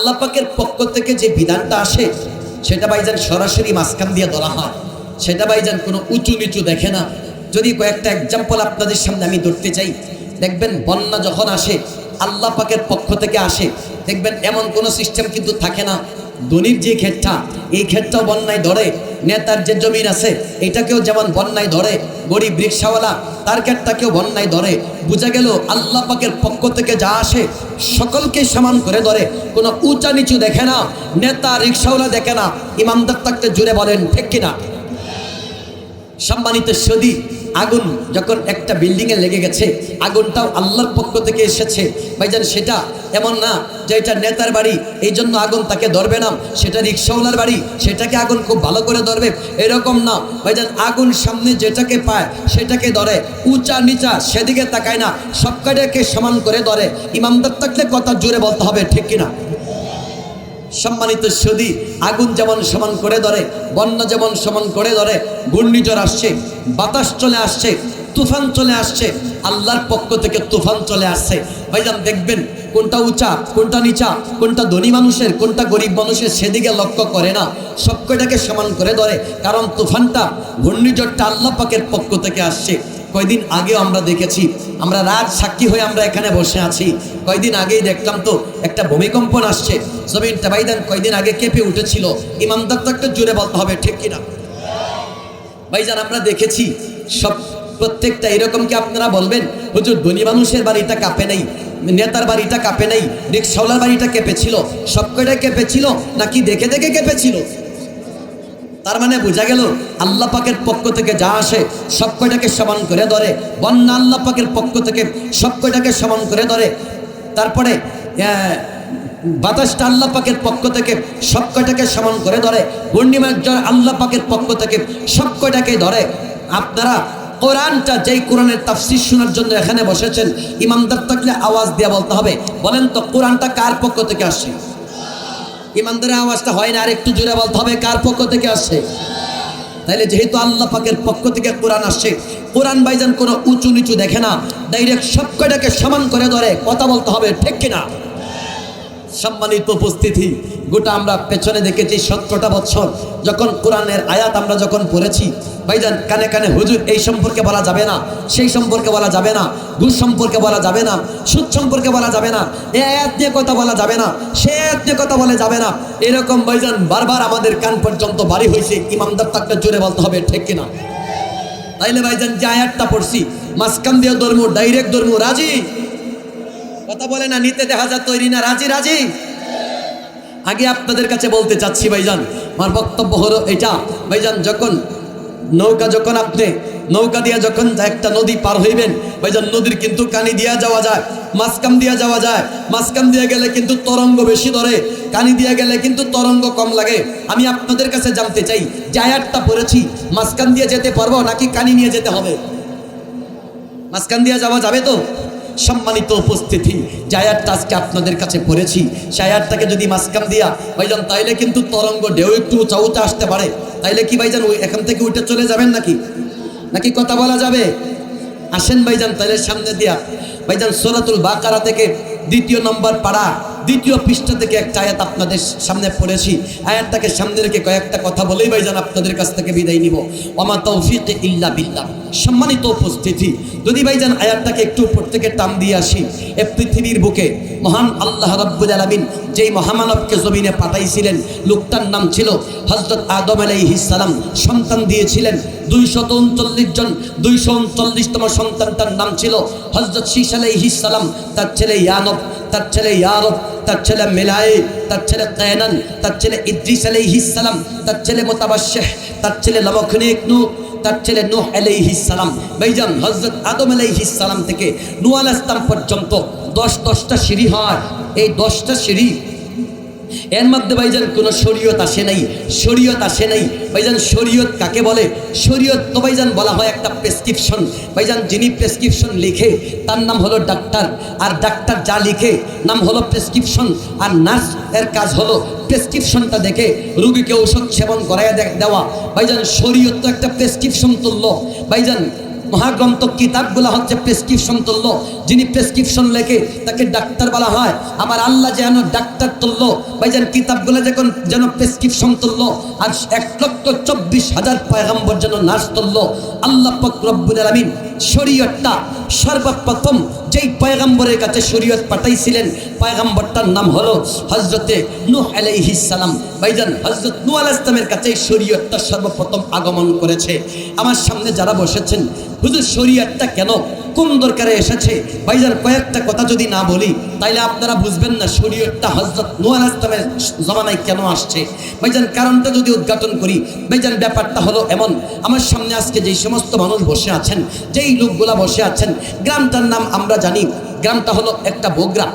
আল্লাহ পাকের পক্ষ থেকে যে বিধানটা আসে সেটা ভাইজান সরাসরি মাঝখান দিয়ে ধরা হয়। সেটা ভাইজান কোনো উঁচু নিচু দেখে না। যদি কয়েকটা এক্সাম্পল আপনাদের সামনে আমি ধরতে চাই, দেখবেন বন্যা যখন আসে আল্লাহ পাকের পক্ষ থেকে আসে, দেখবেন এমন কোনো সিস্টেম কিন্তু থাকে না। ধনির যে ক্ষেতটা, এই ক্ষেতটাও বন্যায় ধরে, নেতার যে জমিন আছে এটাকেও যেমন বন্যায় ধরে, গরিব রিক্সাওয়ালা তার ক্ষেতটাকেও বন্যায় ধরে। বোঝা গেল আল্লাহ পাকের পক্ষ থেকে যা আসে সকলকে সমান করে ধরে, কোনো উঁচা নিচু দেখে না, নেতা রিক্সাওয়ালা দেখে না। ইমানদার থাকতে জুড়ে বলেন ঠিক কিনা? সম্মানিত সদী, আগুন যখন একটা বিল্ডিংয়ে লেগে গেছে, আগুনটাও আল্লাহর পক্ষ থেকে এসেছে ভাইজান। সেটা এমন না যে এটা নেতার বাড়ি এই জন্য আগুন তাকে ধরবে না, সেটা রিক্সাওয়ালার বাড়ি সেটাকে আগুন খুব ভালো করে ধরবে, এরকম না ভাইজান। আগুন সামনে যেটাকে পায় সেটাকে ধরে, উঁচা নিচা সেদিকে তাকায় না, সব কটাকে সমান করে ধরে। ইমানদার থাকলে কথা জোরে বলতে হবে ঠিক কিনা? সম্মানিত সদী, আগুন যেমন সমান করে ধরে, বন্যা যেমন সমান করে ধরে, ঘূর্ণিঝড় আসছে, বাতাস চলে আসছে, তুফান চলে আসছে, আল্লাহর পক্ষ থেকে তুফান চলে আসছে ভাইজান। দেখবেন কোনটা উঁচা কোনটা নিচা, কোনটা ধনী মানুষের কোনটা গরিব মানুষের সেদিকে লক্ষ্য করে না, সব কয়টাকে সমান করে ধরে। কারণ তুফানটা, ঘূর্ণিঝড়টা আল্লাহ পাকের পক্ষ থেকে আসছে। কয়দিন আগেও আমরা দেখেছি, আমরা রাত সাক্ষী হয়ে আমরা এখানে বসে আছি। কয়দিন আগেই দেখলাম তো একটা ভূমিকম্পন আসছে, জমিনটা ভাইজান কয়দিন আগে কেঁপে উঠেছিল। ইমানদার তো একটা জুড়ে বলতে হবে ঠিক কিনা? ভাইজান আমরা দেখেছি সব প্রত্যেকটা। এরকম কি আপনারা বলবেন হুজুর ধনী মানুষের বাড়িটা কাঁপে নাই, নেতার বাড়িটা কাঁপে নাই, রিক্সাওয়ালার বাড়িটা কেঁপেছিল, সব কয়টা কেঁপেছিল নাকি দেখে দেখে কেঁপেছিল? তার মানে বোঝা গেল আল্লাহ পাকের পক্ষ থেকে যা আসে সব কয়টাকে সমান করে ধরে। বন্যা আল্লাহ পাকের পক্ষ থেকে সব কয়টাকে সমান করে ধরে। তারপরে বাতাসটা আল্লাহ পাকের পক্ষ থেকে সব কয়টাকে সমান করে ধরে। ঘূর্ণিঝড় আল্লাহ পাকের পক্ষ থেকে সব কয়টাকে ধরে। আপনারা কোরআনটা, যেই কোরআনের তাফসীর শোনার জন্য এখানে বসেছেন, ইমানদার থাকলে আওয়াজ দিয়ে বলতে হবে, বলেন তো কোরআনটা কার পক্ষ থেকে আসছে? ইমানদারের আওয়াজটা হয় না, আর একটু জোরে বলতে হবে কার পক্ষ থেকে আসছে। তাইলে যেহেতু আল্লাহ পাকের পক্ষ থেকে কোরআন আসছে, কোরআন ভাইজান কোনো উঁচু নিচু দেখে না, ডাইরেক্ট সব কয়টাকে সমান করে ধরে। কথা বলতে হবে ঠিক কিনা? সম্মানিত উপস্থিতি, গোটা আমরা পেছনে দেখেছি 17টা বছর যখন কোরআনের আয়াত আমরা যখন পড়েছি ভাইজান, কানে কানে হুজুর এই সম্পর্কে বলা যাবে না, সেই সম্পর্কে বলা যাবে না, ঘুষ সম্পর্কে বলা যাবে না, সুদ সম্পর্কে বলা যাবে না, এই আয়াত নিয়ে কথা বলা যাবে না, সে আয়াত নিয়ে কথা বলা যাবে না, এরকম ভাইজান বারবার আমাদের কান পর্যন্ত বাড়ি হয়েছে। ইমানদার তাকে জোরে বলতে হবে ঠিক কিনা? তাইলে ভাইজান যে আয়াতটা পড়ছি, মাঝখান দিয়ে ধর্ম, ডাইরেক্ট ধর্ম, রাজি? কথা বলে না, নিতে দেখা যায় তৈরি না, রাজি? রাজি? আগে আপনাদের কাছে বলতে চাচ্ছি ভাইজান, আমার বক্তব্য হলো এটা ভাইজান, যখন আপনি নৌকা দিয়ে যখন একটা নদী পার হইবেন ভাইজান, নদীর কিন্তু কানি দিয়া যাওয়া যায়, মাঝখান দিয়া যাওয়া যায়। মাঝখান দিয়ে গেলে কিন্তু তরঙ্গ বেশি ধরে, কানি দিয়ে গেলে কিন্তু তরঙ্গ কম লাগে। আমি আপনাদের কাছে জানতে চাই, যে আয়াতটা পড়েছি মাঝখান দিয়ে যেতে পারবো নাকি কানি নিয়ে যেতে হবে? মাঝখান দিয়ে যাওয়া যাবে তো? সম্মানিত উপস্থিতি, যে আয়াতটা আজকে আপনাদের কাছে পড়েছি, সেই আয়াতটাকে যদি মাঝখান দিয়া ভাইজান, তাইলে কিন্তু তরঙ্গ ঢেউ একটু উঁচা উঁচা আসতে পারে। তাইলে কি ভাইজান এখান থেকে উঠে চলে যাবেন নাকি কথা বলা যাবে? আসেন ভাইজান, তাইলে সামনে দিয়া ভাইজান সূরাতুল বাকারা থেকে 2 নম্বর পারা 2 পৃষ্ঠা থেকে একটা আয়াত আপনাদের সামনে পড়েছি। আয়াতটাকে সামনে রেখে কয়েকটা কথা বলেই ভাইজান আপনাদের কাছ থেকে বিদায় নিব। ওমা তৌফিক ইল্লা বিল্লাহ। সম্মানিত উপস্থিতি, যদি ভাইজান আয়াতটাকে একটু উপর থেকে টান দিয়ে আসি, এ পৃথিবীর বুকে মহান আল্লাহ রাব্বুল আলামিন যেই মহামানবকে জমিনে পাঠাইছিলেন, লোকটার নাম ছিল হযরত আদম আলাইহিস সালাম। সন্তান দিয়েছিলেন 239 জন, 239তম সন্তানটার নাম ছিল হযরত শীশ আলাইহিস সালাম। তার ছেলে ইয়ানব, তার ছেলে ইয়ারব, তার ছেলে মেলাই, তার ছেলে কায়নান, তার ছেলে ইদ্রিস আলাইহিস সালাম, তার ছেলে মুতাবাশশিহ, তার ছেলে লামখনিকনু, তার ছেলে নূহ আলাইহিস সালাম। ভাইজান হযরত আদম আলাইহিস সালাম থেকে নূহ আলাইহিস সালাম পর্যন্ত 10টা সিঁড়ি হয়। এই 10টা সিঁড়ি, এর মধ্যে ভাইজান কোনো শরীয়ত আসে নাই ভাইজান। শরীয়ত কাকে বলে? শরীয়ত তো ভাইজান বলা হয় একটা প্রেসক্রিপশন। ভাইজান যিনি প্রেসক্রিপশন লিখে তার নাম হলো ডাক্তার, আর ডাক্তার যা লিখে নাম হলো প্রেসক্রিপশন। আর নার্স এর কাজ হলো প্রেসক্রিপশনটা দেখে রোগীকে ঔষধ সেবন করাইয়া দেওয়া। ভাইজান শরীয়ত তো একটা প্রেসক্রিপশন তুললো ভাইজান। মহাগ্রন্থ কিতাবগুলো হচ্ছে প্রেসক্রিপশন তুল্য। যিনি প্রেসক্রিপশন লেখে তাকে ডাক্তার বলা হয়। আমার আল্লাহ যেন ডাক্তার তুল্য ভাইজান, কিতাবগুলো যেন প্রেসক্রিপশন তুল্য, আর 1,24,000 পয়গম্বর যেন নার্স তুল্য। আল্লাহ পাক রব্বুল আলামিন শরীয়তটা সর্বপ্রথম যেই পয়গম্বরের কাছে শরীয়ত পাঠাইছিলেন, পয়গম্বরটার নাম হলো হযরতে নূহ আলাইহিস সালাম। ভাইজান, হযরত নূহ আলাইহিস সালামের কাছে শরীয়তটা সর্বপ্রথম আগমন করেছে। আমার সামনে যারা বসেছেন, হুজুর শরীয়তটা কেন, কোন দরকারে এসেছে, ভাইজান কয়েকটা কথা যদি না বলি তাইলে আপনারা বুঝবেন না শরীয়তটা হযরত নূহ আলাইহিস সালামের জমানায় কেন আসছে। ভাইজান কারণটা যদি উদ্ঘাটন করি, ভাইজান ব্যাপারটা হলো এমন, আমার সামনে আজকে যেই সমস্ত মানুষ বসে আছেন, যেই লোকগুলা বসে আছেন, গ্রামটার নাম আমরা জানি, গ্রামটা হলো একটা বগুড়া।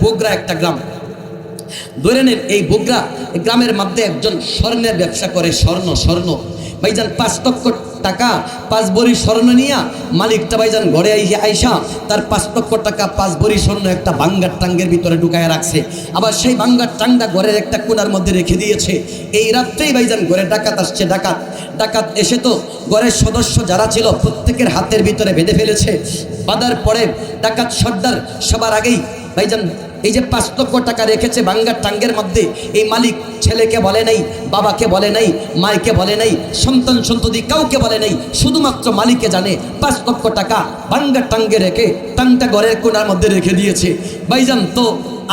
বগুড়া একটা গ্রাম। ধরে নেন এই বগুড়া গ্রামের মধ্যে একজন স্বর্ণের ব্যবসা করে, স্বর্ণ ভাইজান 5 লক্ষ টাকা 5 ভরি স্বর্ণ নিয়া মালিকটা ভাইজান ঘরে আইসা তার 5 লক্ষ টাকা 5 ভরি স্বর্ণ একটা ভাঙ্গার টাঙ্গের ভিতরে ঢুকায় রাখছে। আবার সেই ভাঙ্গার টাঙ্গটা ঘরের একটা কোণার মধ্যে রেখে দিয়েছে। এই রাত্রেই ভাইজান ঘরে ডাকাত আসছে। ডাকাত এসে তো ঘরের সদস্য যারা ছিল প্রত্যেকের হাতের ভিতরে বেঁধে ফেলেছে। বাঁধার পরে ডাকাত সর্দার সবার আগেই ভাইজান এই যে 5 লক্ষ টাকা রেখেছে ভাঙ্গার টাঙ্গের মধ্যে, এই মালিক ছেলেকে বলে নাই, বাবাকে বলে নাই, মাইকে বলে নাই, সন্তান সন্ততি কাউকে বলে নাই, শুধুমাত্র মালিকে জানে 5 লক্ষ টাকা ভাঙ্গার টাঙ্গে রেখে টাংটা ঘরের কোণার মধ্যে রেখে দিয়েছে। ভাইজান তো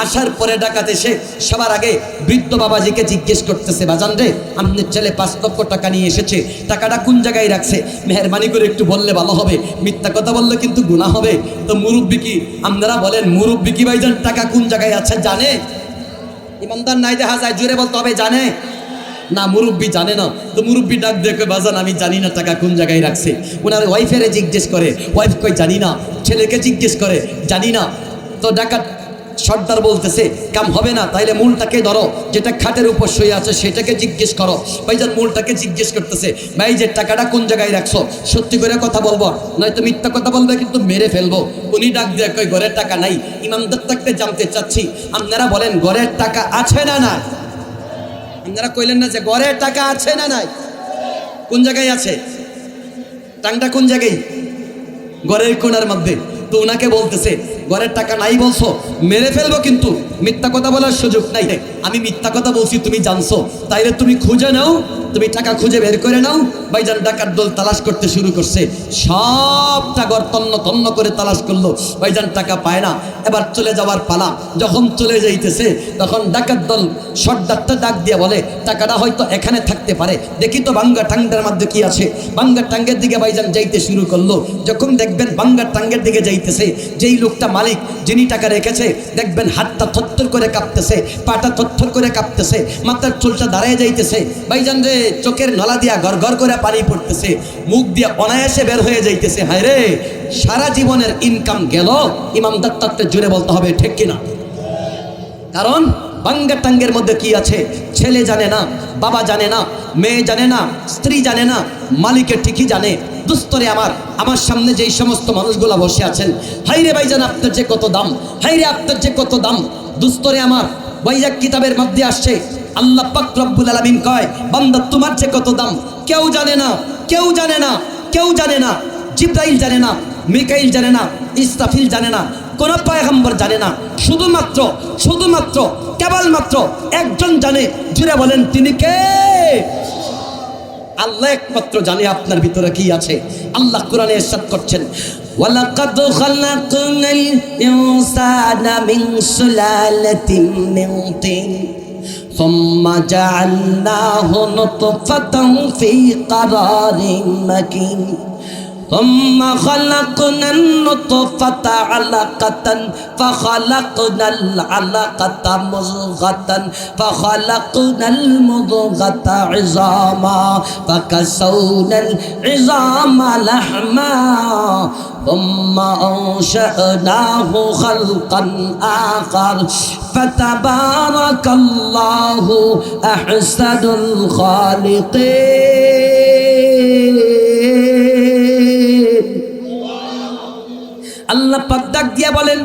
আসার পরে ডাকাত এসে সবার আগে বৃদ্ধ বাবাজিকে জিজ্ঞেস করতেছে, বাজান রে, আপনার ছেলে 5 লক্ষ টাকা নিয়ে এসেছে, টাকাটা কোন জায়গায় রাখছে, মেহরবানি করে একটু বললে ভালো হবে, মিথ্যা কথা বললে কিন্তু গুনাহ হবে। তো মুরব্বি কি, আপনারা বলেন মুরব্বি কি ভাইজান টাকা কোন জায়গায় আছে জানে? ইমানদার নাই দেখা যায়, জোরে বলতে হবে জানে না, মুরব্বি জানে না। তো মুরব্বি ডাক দেখে, বাজান আমি জানি না টাকা কোন জায়গায় রাখছে। ওনার ওয়াইফেরে জিজ্ঞেস করে, ওয়াইফ কই জানি না। ছেলেকে জিজ্ঞেস করে, জানি না। তো ডাকাত সর্দার বলতেছে, কাম হবে না, তাইলে মূলটাকে ধরো, যেটা খাটের উপর শুয়ে আছে সেটাকে জিজ্ঞেস করো। ভাইজান মূলটাকে জিজ্ঞেস করতেছে, ভাই যে টাকাটা কোন জায়গায় রাখছো, সত্যি করে কথা বলবো, নয়তো মিথ্যা কথা বলবে কিন্তু মেরে ফেলবো। উনি ডাক দিয়ে কই, ঘরের টাকা নাই। ইমানদার থাকতে জানতে চাচ্ছি, আপনারা বলেন ঘরের টাকা আছে না নাই? আপনারা কইলেন না যে ঘরের টাকা আছে না নাই? কোন জায়গায় আছে? টাংটা কোন জায়গায়? ঘরের কোণার মধ্যে। তো ওনাকে বলতেছে, ঘরের টাকা নাই বলছো, মেরে ফেলবো কিন্তু মিথ্যা কথা বলার সুযোগ নাই। আমি মিথ্যা কথা বলছি তুমি জানছো, তাইলে তুমি খুঁজে নাও, তুমি টাকা খুঁজে বের করে নাও। ভাইজান ডাকাত দল তালাশ করতে শুরু করছে, সবটা ঘর তন্ন করে তালাশ করলো, ভাইজান টাকা পায় না। এবার চলে যাওয়ার পালা। যখন চলে যাইতেছে তখন ডাকাত দল সর্দারটা ডাক দিয়ে বলে, টাকাটা হয়তো এখানে থাকতে পারে, দেখি তো ভাঙ্গা টাঙ্গের মধ্যে কি আছে। ভাঙ্গা টাঙ্গের দিকে ভাইজান যাইতে শুরু করলো। যখন দেখবেন ভাঙ্গা টাঙ্গের দিকে যাইতেছে, যেই লোকটা মালিক, যিনি টাকা রেখেছে, দেখবেন হাতটা থরথর করে কাঁপতেছে, পাটা থরথর করে কাঁপতেছে, মাথার চুলটা দাঁড়ায় যাইতেছে। ভাইজান রে, চোখের নলা দিয়া গড় করে পানি পড়তেছে, মুখ দিয়া অনায়াসে বের হয়ে যাইতেছে। হায় রে, সারা জীবনের ইনকাম গেল। ইমামদার তত্ত্বে জুড়ে বলতে হবে ঠিক কিনা? কারণ ভাঙ্গা টাঙ্গের মধ্যে কি আছে ছেলে জানে না, বাবা জানে না, মেয়ে জানে না, স্ত্রী জানে না, মালিকে ঠিকই জানে। দুস্তরে আমার সামনে যেই সমস্ত মানুষগুলা বসে আছেন, হাইরে ভাইজান আপনার যে কত দাম, হাইরে আপনার যে কত দাম। দুস্তরে আমার বৈজাক কিতাবের মধ্যে আসছে, আল্লাহ পাক রব্বুল আলামিন কয়, বান্দা তোমার যে কত দাম কেউ জানে না, কেউ জানে না, কেউ জানে না। জিব্রাইল জানে না, মিকাইল জানে না, ইসরাফিল জানে না, কোন পয়গম্বর জানে না। শুধুমাত্র কেবলমাত্র একজন জানে। জুড়ে বলেন তিনি কে? আল্লাহ একমাত্র জানে আপনার ভিতরে কি আছে। আল্লাহ কোরআনে ইরশাদ করছেন, ওয়ালাকাদ খালাকনাল ইনসানা মিন সুলালাতিন মিন তিন সুম্মা জাআলনাহু নুতফাতান ফি ক্বারারিন মাকিন ثم خلقنا النطفة علقة فخلقنا العلقة مضغة فخلقنا المضغة عظاما فكسونا العظام لحما ثم أنشأناه خلقا آخر فتبارك الله أحسن الخالقين। আল্লাহ পাক ডাক দিয়া বলেন,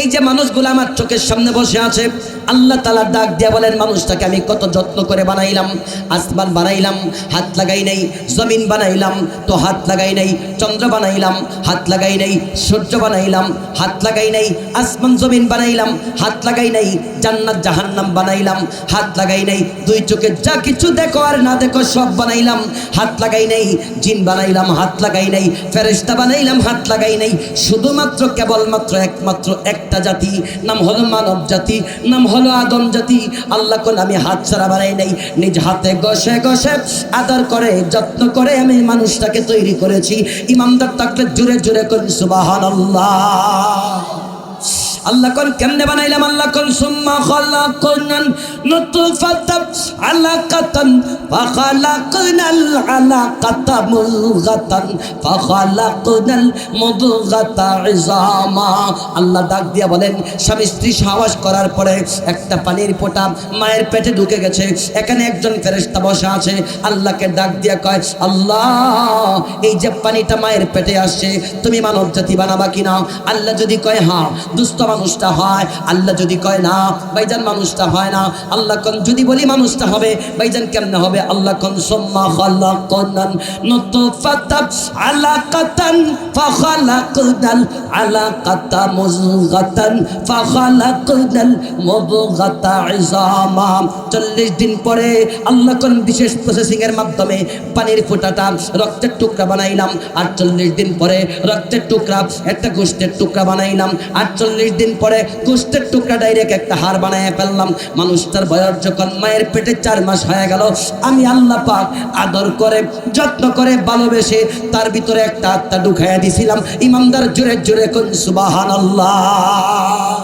এই যে মানুষগুলো আমার চোখের সামনে বসে আছে, আল্লাহ তাআলা ডাক দিয়া বলেন মানুষটাকে আমি কত যত্ন করে বানাইলাম, আসমান বানাইলাম হাত লাগাই নাই, জমিন বানাইলাম তো হাত লাগাই নাই, চন্দ্র বানাইলাম হাত লাগাই নাই, সূর্য বানাইলাম হাত লাগাই নাই, আসমান জমিন বানাইলাম হাত লাগাই নাই, জান্নাত জাহান্নাম বানাইলাম হাত লাগাই নাই, দুই চোখে যা কিছু দেখো আর না দেখো সব বানাইলাম হাত লাগাই নাই, জিন বানাইলাম হাত লাগাই নাই, ফেরেশতা বানাইলাম হাত লাগাই নাই, শুধুমাত্র কেবলমাত্র একমাত্র একটা জাতি, নাম হলো মানব জাতি, নাম হলো আদম জাতি। আল্লাহ কোন আমি হাত ছাড়া বানাই নাই, নিজ হাতে ঘষে ঘষে আদর করে যত্ন করে আমি মানুষটাকে তৈরি করেছি। ইমানদার থাকলে জোরে জোরে করি সুবহানাল্লাহ। আল্লাহ কোন কেমনে বানাইলাম? আল্লাহ কোন সুম্মা খালাকনান নুতফাতান আলাকাতান ফাখালাকনাল আলাকাতা মুদগাতান ফাখালাকনাল মুদগাতা ইজামা। আল্লাহ ডাক দিয়া বলেন স্বামী স্ত্রী সহবাস করার পরে একটা পানির ফোঁটা মায়ের পেটে ঢুকে গেছে, এখানে একজন ফেরেশতা বসা আছে, আল্লাহকে ডাক দিয়া কয় আল্লাহ এই যে পানিটা মায়ের পেটে আসছে তুমি মানব জাতি বানাবা কিনা? আল্লাহ যদি কয় হ্যাঁ দুস্থ মানুষটা হয়, আল্লাহ যদি কয় না ভাইজান মানুষটা হয় না, আল্লাহ কোন যদি বলি মানুষটা হবে ভাইজান কেমনে হবে? আল্লাহ কোন সুম্মা খালাকনান নুতফাতান আলাকাতান ফাখালাকনাল আলাকাতা মুযগাতান ফাখালাকনাল মুযগাতা ইজামা। 40 দিন পরে আল্লাহ কোন বিশেষ প্রসেসিং এর মাধ্যমে পানির ফোঁটাটা রক্তের টুকরা বানাইলাম, 48 দিন পরে রক্তের টুকরা একটা গোশতের টুকরা বানাইলাম, 48 দিন পরে গোশতের টুকরা ডাইরেক্ট একটা হাড় বানায় ফেললাম। মানুষটার বয়স যখন মায়ের পেটে 4 মাস হয়ে গেল, আমি আল্লাহ পাক আদর করে যত্ন করে ভালোবেসে তার ভিতরে একটা আত্মা ঢুকাইয়া দিছিলাম। ইমানদার জোরে জোরে কোন সুবহানাল্লাহ।